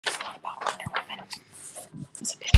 about Wonder Woman. It's a bit.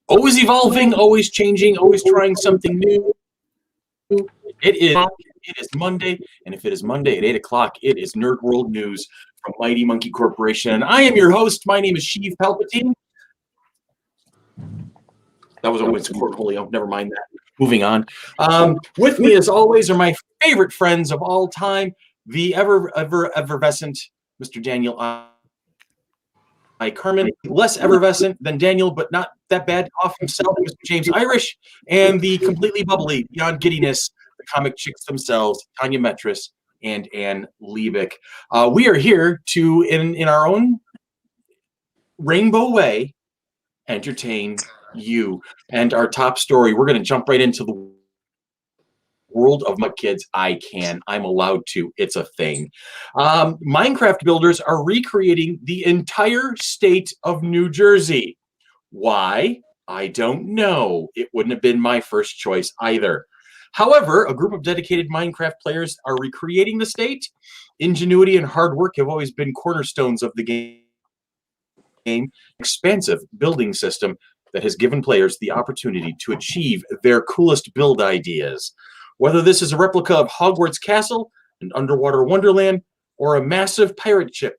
Always evolving, always changing, always trying something new. It is Monday, and if it is Monday at 8 o'clock, it is Nerd World News from Mighty Monkey Corporation. And I am your host. My name is Sheev Palpatine. That was always Cornholio. Never mind that. Moving on. With me, as always, are my favorite friends of all time, the effervescent Mr. Daniel I. Kerman, less effervescent than Daniel, but not that bad off himself, Mr. James Irish, and the completely bubbly, beyond giddiness, the comic chicks themselves, Tanya Metris and Ann Liebig. We are here to, in our own rainbow way, entertain you. And our top story, we're going to jump right into the world of my kids. I'm allowed to. It's a thing. Minecraft builders are recreating the entire state of New Jersey. Why? I don't know. It wouldn't have been my first choice either. However, a group of dedicated Minecraft players are recreating the state. Ingenuity and hard work have always been cornerstones of the game. Expansive building system that has given players the opportunity to achieve their coolest build ideas. Whether this is a replica of Hogwarts Castle, an underwater wonderland, or a massive pirate ship,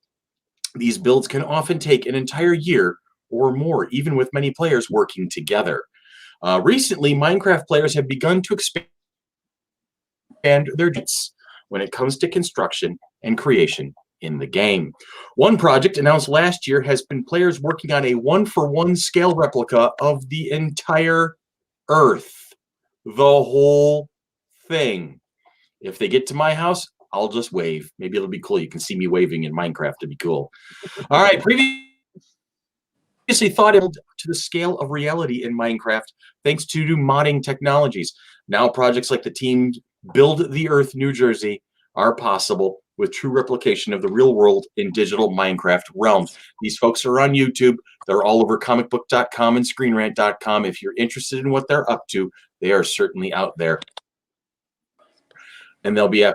these builds can often take an entire year or more, even with many players working together. Recently, Minecraft players have begun to expand their jets when it comes to construction and creation in the game. One project announced last year has been players working on a 1-for-1 scale replica of the entire Earth. The whole thing. If they get to my house, I'll just wave. Maybe it'll be cool. You can see me waving in Minecraft. It'd be cool. All right. Previously thought to the scale of reality in Minecraft thanks to new modding technologies. Now projects like the team Build the Earth New Jersey are possible with true replication of the real world in digital Minecraft realms. These folks are on YouTube. They're all over comicbook.com and screenrant.com. If you're interested in what they're up to, they are certainly out there. And they'll be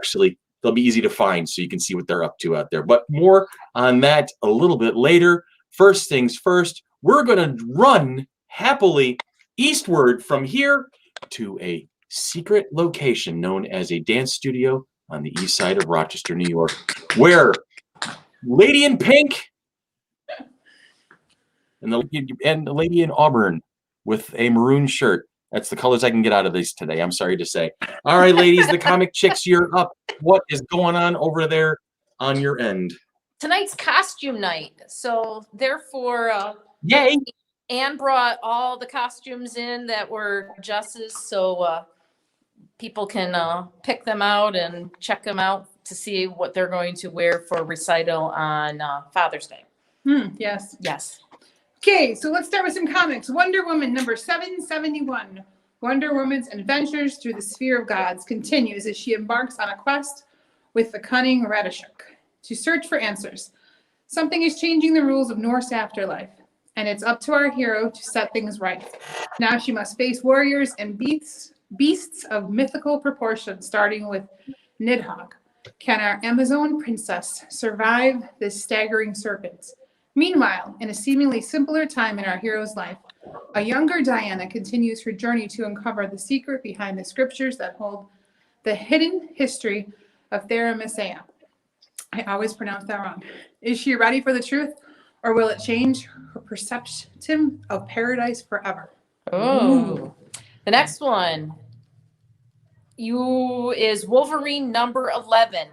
easy to find, so you can see what they're up to out there. But more on that a little bit later. First things first, we're going to run happily eastward from here to a secret location known as a dance studio on the east side of Rochester, New York, where Lady in Pink and the lady in Auburn with a maroon shirt. That's the colors I can get out of these today. I'm sorry to say. All right, ladies, the comic chicks, you're up. What is going on over there on your end? Tonight's costume night. So therefore, yay! Anne brought all the costumes in that were Jess's, so people can pick them out and check them out to see what they're going to wear for recital on Father's Day. Yes. Yes. Okay, so let's start with some comics. Wonder Woman number 771. Wonder Woman's adventures through the sphere of gods continues as she embarks on a quest with the cunning Radishuk to search for answers. Something is changing the rules of Norse afterlife, and it's up to our hero to set things right. Now she must face warriors and beasts of mythical proportions, starting with Nidhogg. Can our Amazon princess survive this staggering serpent? Meanwhile, in a seemingly simpler time in our hero's life, a younger Diana continues her journey to uncover the secret behind the scriptures that hold the hidden history of Theramesia. I always pronounce that wrong. Is she ready for the truth, or will it change her perception of paradise forever? Oh, the next one is Wolverine number 11,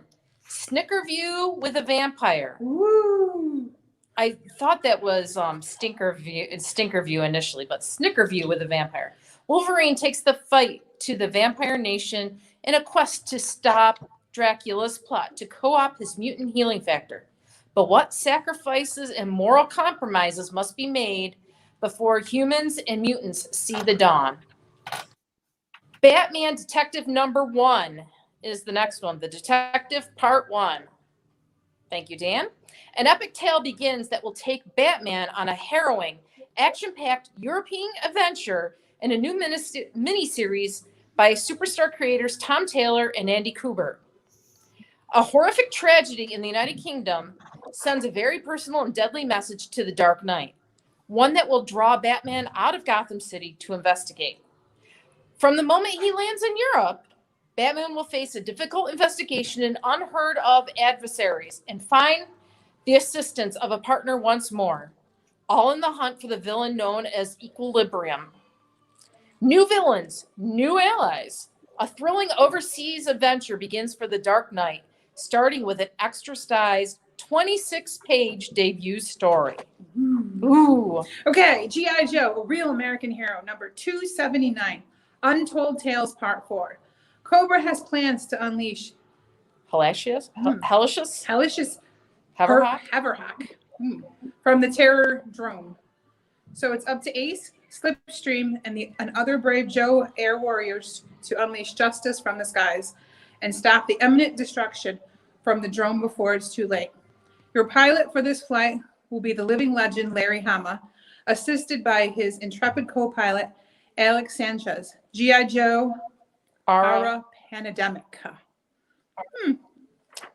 Snickerview with a vampire. Woo! I thought that was Stinkerview initially, but Snickerview with a vampire. Wolverine takes the fight to the vampire nation in a quest to stop Dracula's plot to co-opt his mutant healing factor. But what sacrifices and moral compromises must be made before humans and mutants see the dawn? Batman Detective number 1 is the next one. The Detective Part 1. Thank you, Dan. An epic tale begins that will take Batman on a harrowing, action-packed European adventure in a new miniseries by superstar creators Tom Taylor and Andy Kubert. A horrific tragedy in the United Kingdom sends a very personal and deadly message to the Dark Knight, one that will draw Batman out of Gotham City to investigate. From the moment he lands in Europe, Batman will face a difficult investigation and unheard of adversaries and find the assistance of a partner once more, all in the hunt for the villain known as Equilibrium. New villains, new allies. A thrilling overseas adventure begins for the Dark Knight, starting with an extra-sized 26-page debut story. Ooh. Okay, G.I. Joe, A Real American Hero, number 279, Untold Tales, Part 4. Cobra has plans to unleash Hellacious? Hellish Haverhawk? From the Terror Drome. So it's up to Ace, Slipstream, and other brave Joe Air Warriors to unleash justice from the skies and stop the imminent destruction from the drone before it's too late. Your pilot for this flight will be the living legend Larry Hama, assisted by his intrepid co-pilot Alex Sanchez. G.I. Joe, Ara Pandemica.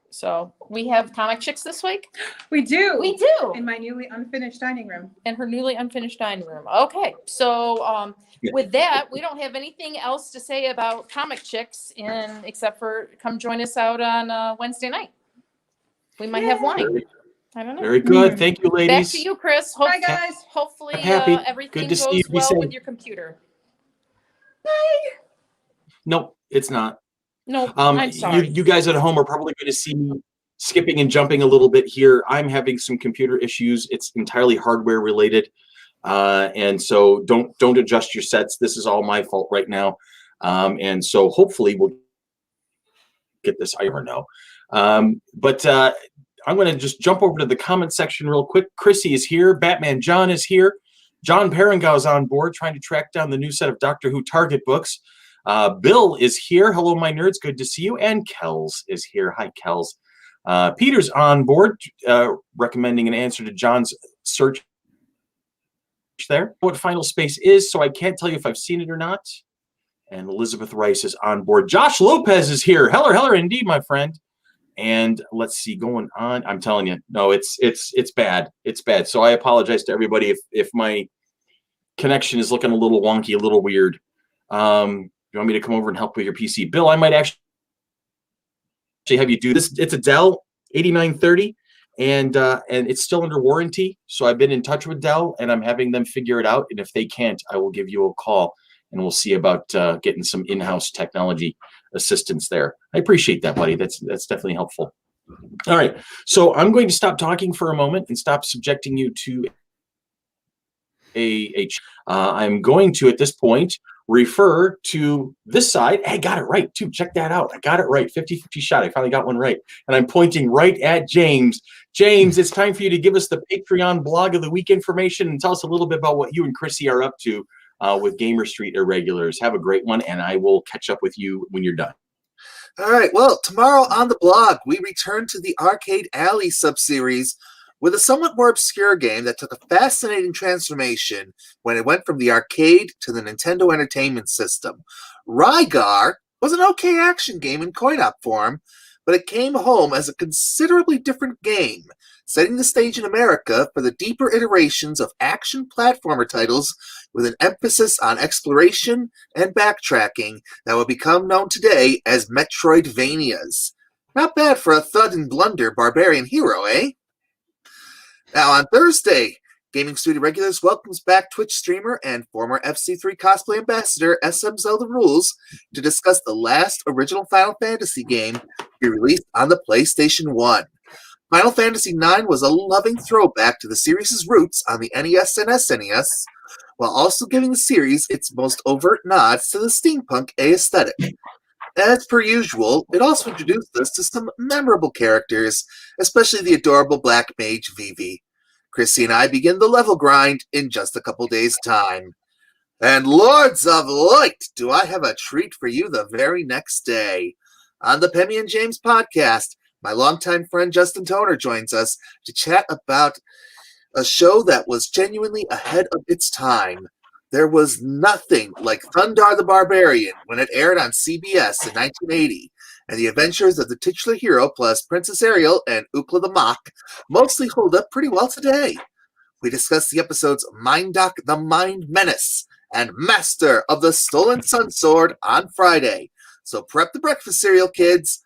So we have comic chicks this week? We do. We do. In my newly unfinished dining room. In her newly unfinished dining room. Okay. So with that, we don't have anything else to say about comic chicks except for come join us out on Wednesday night. We might have wine. I don't know. Very good. Thank you, Back ladies. to you, Chris. Bye, guys. Hopefully Happy. everything Good to see goes you. Be well safe. with your computer. Nope, it's not. No, I'm sorry. You guys at home are probably going to see me skipping and jumping a little bit here. I'm having some computer issues. It's entirely hardware related. And so don't adjust your sets. This is all my fault right now. And so hopefully we'll get this. I never know. But I'm going to just jump over to the comment section real quick. Chrissy is here. Batman John is here. John Perringau is on board trying to track down the new set of Doctor Who Target books. Bill is here. Hello, my nerds. Good to see you. And Kells is here. Hi, Kells. Peter's on board, recommending an answer to John's search there. What Final Space is, so I can't tell you if I've seen it or not. And Elizabeth Rice is on board. Josh Lopez is here. Heller, indeed, my friend. And let's see, going on. I'm telling you, no, it's bad. It's bad. So I apologize to everybody if my connection is looking a little wonky, a little weird. You want me to come over and help with your PC? Bill, I might actually have you do this. It's a Dell 8930, and it's still under warranty. So I've been in touch with Dell, and I'm having them figure it out. And if they can't, I will give you a call, and we'll see about getting some in-house technology assistance there. I appreciate that, buddy. That's definitely helpful. All right. So I'm going to stop talking for a moment and stop subjecting you to I'm going to, at this point, refer to this side. Hey, got it right, too. Check that out. I got it right. 50-50 shot. I finally got one right. And I'm pointing right at James. James, it's time for you to give us the Patreon blog of the week information and tell us a little bit about what you and Chrissy are up to with Gamer Street Irregulars. Have a great one, and I will catch up with you when you're done. All right. Well, tomorrow on the blog, we return to the Arcade Alley subseries with a somewhat more obscure game that took a fascinating transformation when it went from the arcade to the Nintendo Entertainment System. Rygar was an okay action game in coin-op form, but it came home as a considerably different game, setting the stage in America for the deeper iterations of action platformer titles with an emphasis on exploration and backtracking that will become known today as Metroidvanias. Not bad for a thud and blunder barbarian hero, eh? Now on Thursday, Gaming Studio Regulars welcomes back Twitch streamer and former FC3 cosplay ambassador SM Zelda Rules to discuss the last original Final Fantasy game to be released on the PlayStation 1. Final Fantasy IX was a loving throwback to the series' roots on the NES and SNES, while also giving the series its most overt nods to the steampunk aesthetic. As per usual, it also introduced us to some memorable characters, especially the adorable black mage Vivi. Chrissy and I begin the level grind in just a couple days' time. And Lords of Light, do I have a treat for you the very next day. On the Pemmy and James podcast, My longtime friend Justin Toner joins us to chat about a show that was genuinely ahead of its time. There was nothing like Thundar the Barbarian when it aired on CBS in 1980, and the adventures of the titular hero plus Princess Ariel and Ukla the Mock mostly hold up pretty well today. We discussed the episodes Mindoc the Mind Menace and Master of the Stolen Sun Sword on Friday. So prep the breakfast cereal, kids.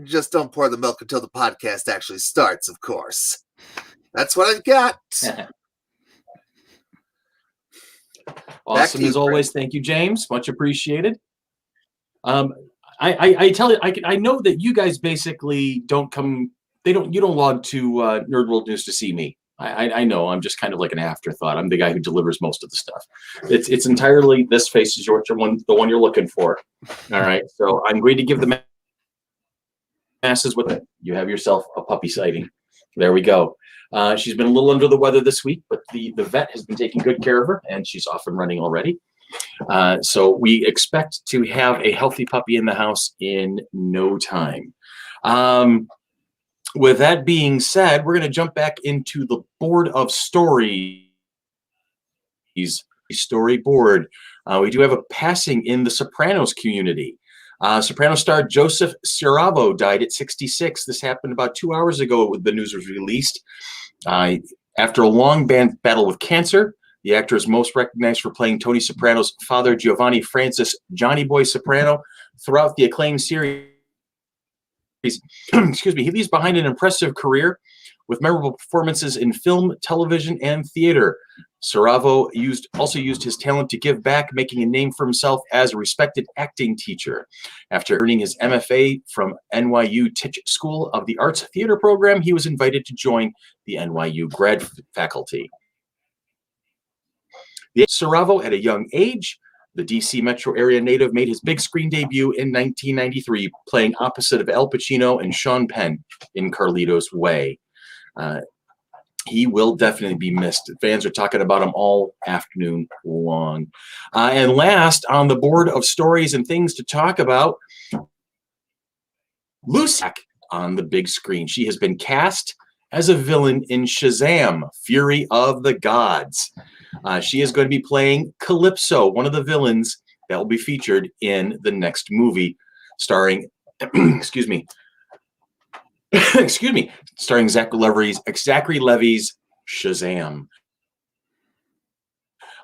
Just don't pour the milk until the podcast actually starts, of course. That's what I've got. Awesome as always. Thank you, James. Much appreciated. I tell you, I know that you guys basically don't come. You don't log to Nerd World News to see me. I know. I'm just kind of like an afterthought. I'm the guy who delivers most of the stuff. It's entirely this face is the one you're looking for. All right. So I'm going to give the masses with it. You have yourself a puppy sighting. There we go. She's been a little under the weather this week, but the vet has been taking good care of her, and she's off and running already. So we expect to have a healthy puppy in the house in no time. With that being said, we're going to jump back into the board of stories. Storyboard. We do have a passing in the Sopranos community. Sopranos star Joseph Ceravo died at 66. This happened about 2 hours ago when the news was released. After a long battle with cancer, the actor is most recognized for playing Tony Soprano's father, Giovanni Francis Johnny Boy Soprano, throughout the acclaimed series. Excuse me. He leaves behind an impressive career with memorable performances in film, television, and theater. Ceravo also used his talent to give back, making a name for himself as a respected acting teacher. After earning his MFA from NYU Tisch School of the Arts Theater program, he was invited to join the NYU grad faculty. Ceravo, at a young age, the DC metro area native, made his big screen debut in 1993, playing opposite of Al Pacino and Sean Penn in Carlito's Way. He will definitely be missed. Fans are talking about him all afternoon long. And last on the board of stories and things to talk about, Lucy on the big screen. She has been cast as a villain in Shazam, Fury of the Gods. She is going to be playing Calypso, one of the villains that will be featured in the next movie, starring, excuse me, starring Zachary Levi's Shazam.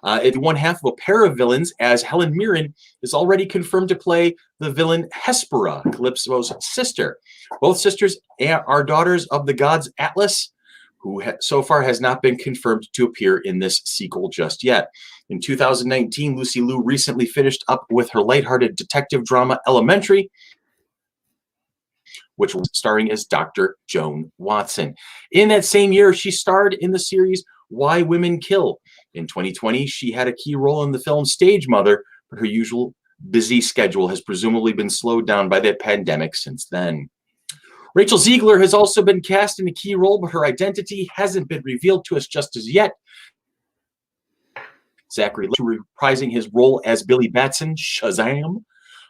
It's one half of a pair of villains, as Helen Mirren is already confirmed to play the villain Hespera, Calypso's sister. Both sisters are daughters of the gods Atlas, who so far has not been confirmed to appear in this sequel just yet. In 2019, Lucy Liu recently finished up with her lighthearted detective drama Elementary, which was starring as Dr. Joan Watson. In that same year, she starred in the series Why Women Kill. In 2020, she had a key role in the film Stage Mother, but her usual busy schedule has presumably been slowed down by the pandemic since then. Rachel Ziegler has also been cast in a key role, but her identity hasn't been revealed to us just as yet. Zachary Levi reprising his role as Billy Batson, Shazam,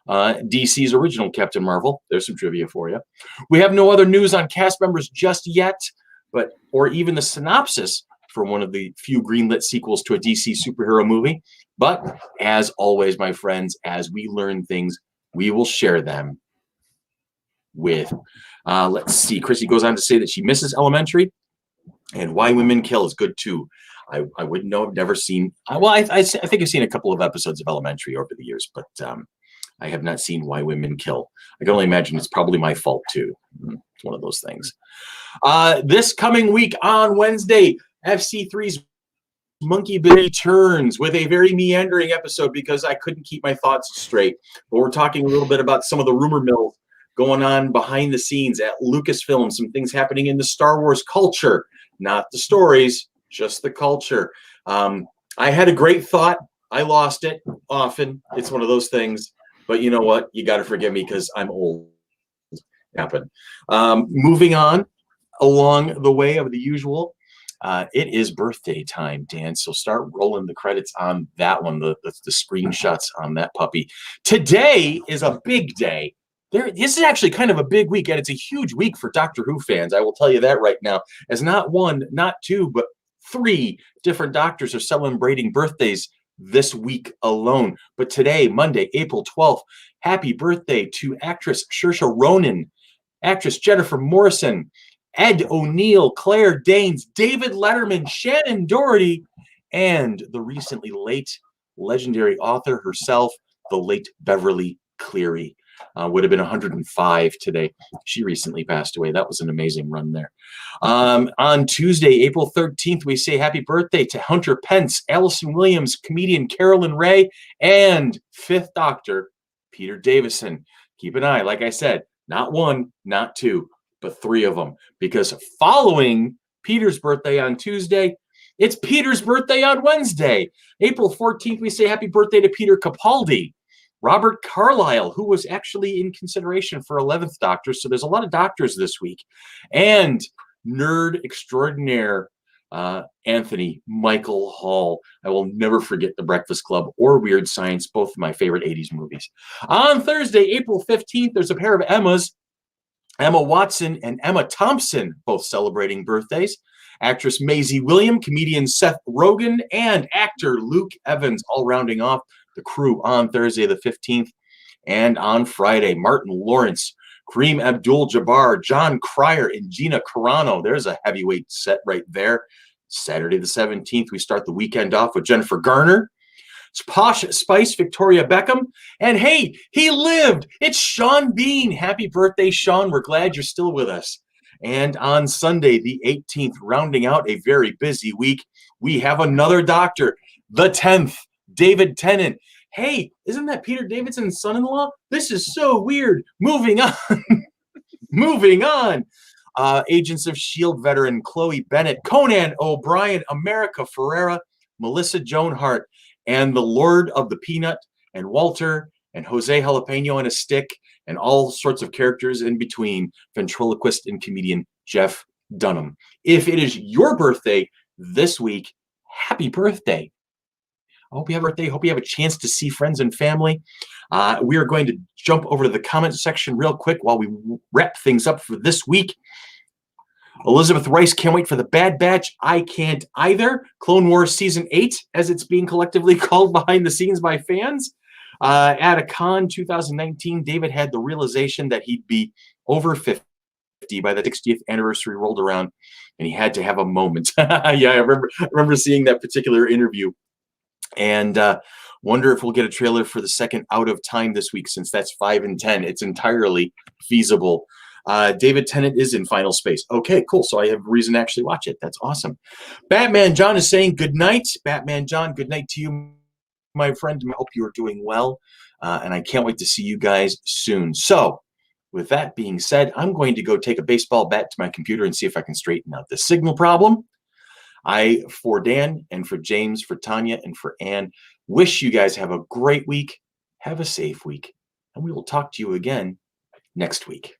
DC's original Captain Marvel. There's some trivia for you. We have no other news on cast members just yet, or even the synopsis for one of the few greenlit sequels to a DC superhero movie. But as always, my friends, as we learn things, we will share them with. Let's see. Chrissy goes on to say that she misses Elementary, and Why Women Kill is good too. I wouldn't know. I've never seen. Well, I think I've seen a couple of episodes of Elementary over the years, but I have not seen Why Women Kill. I can only imagine it's probably my fault too. It's one of those things. This coming week on Wednesday, FC3's Monkey Bill returns with a very meandering episode because I couldn't keep my thoughts straight. But we're talking a little bit about some of the rumor mills going on behind the scenes at Lucasfilm, some things happening in the Star Wars culture, not the stories, just the culture. I had a great thought. I lost it often. It's one of those things. But you know what? You got to forgive me because I'm old. Happen. Moving on along the way of the usual. It is birthday time, Dan. So start rolling the credits on that one, the screenshots on that puppy. Today is a big day This is actually kind of a big week, and it's a huge week for Doctor Who fans. I will tell you that right now, as not one, not two, but 3 different doctors are celebrating birthdays this week alone. But today, Monday, April 12th, happy birthday to actress Saoirse Ronan, actress Jennifer Morrison, Ed O'Neill, Claire Danes, David Letterman, Shannon Doherty, and the recently late legendary author herself, the late Beverly Cleary. Would have been 105 today. She recently passed away. That was an amazing run there. On Tuesday, April 13th, we say happy birthday to Hunter Pence, Allison Williams, comedian Carolyn Ray, and 5th Doctor Peter Davison. Keep an eye, like I said, not 1, not 2, but 3 of them. Because following Peter's birthday on Tuesday, it's Peter's birthday on Wednesday. April 14th, we say happy birthday to Peter Capaldi. Robert Carlyle, who was actually in consideration for 11th Doctor. So there's a lot of doctors this week. And nerd extraordinaire Anthony Michael Hall. I will never forget The Breakfast Club or Weird Science, both of my favorite 80s movies. On Thursday, April 15th, there's a pair of Emmas, Emma Watson and Emma Thompson, both celebrating birthdays. Actress Maisie William, comedian Seth Rogen, and actor Luke Evans, all rounding off the crew on Thursday the 15th. And on Friday, Martin Lawrence, Kareem Abdul-Jabbar, John Cryer, and Gina Carano. There's a heavyweight set right there. Saturday the 17th, we start the weekend off with Jennifer Garner, Posh Spice, Victoria Beckham, and hey, he lived. It's Sean Bean. Happy birthday, Sean. We're glad you're still with us. And on Sunday, the 18th, rounding out a very busy week, we have another doctor, the 10th, David Tennant. Hey, isn't that Peter Davidson's son-in-law? This is so weird. Moving on. Moving on. Agents of S.H.I.E.L.D. veteran Chloe Bennett, Conan O'Brien, America Ferrera, Melissa Joan Hart, and the Lord of the Peanut, and Walter, and Jose Jalapeno and a Stick, and all sorts of characters in between, ventriloquist and comedian Jeff Dunham. If it is your birthday this week, happy birthday. I hope you have a birthday. Hope you have a chance to see friends and family. We are going to jump over to the comment section real quick while we wrap things up for this week. Elizabeth Rice, can't wait for the Bad Batch. I can't either. Clone Wars Season 8, as it's being collectively called behind the scenes by fans. At a con 2019, David had the realization that he'd be over 50 by the 60th anniversary rolled around, and he had to have a moment. Yeah, I remember seeing that particular interview. And wonder if we'll get a trailer for the second Out of Time this week, since that's 5 and 10. It's entirely feasible. David Tennant is in final space. Okay, cool. So I have a reason to actually watch it. That's awesome. Batman John is saying good night. Batman John, good night to you, my friend. I hope you are doing well. And I can't wait to see you guys soon. So with that being said, I'm going to go take a baseball bat to my computer and see if I can straighten out the signal problem. I, for Dan and for James, for Tanya, and for Ann, wish you guys have a great week. Have a safe week. And we will talk to you again next week.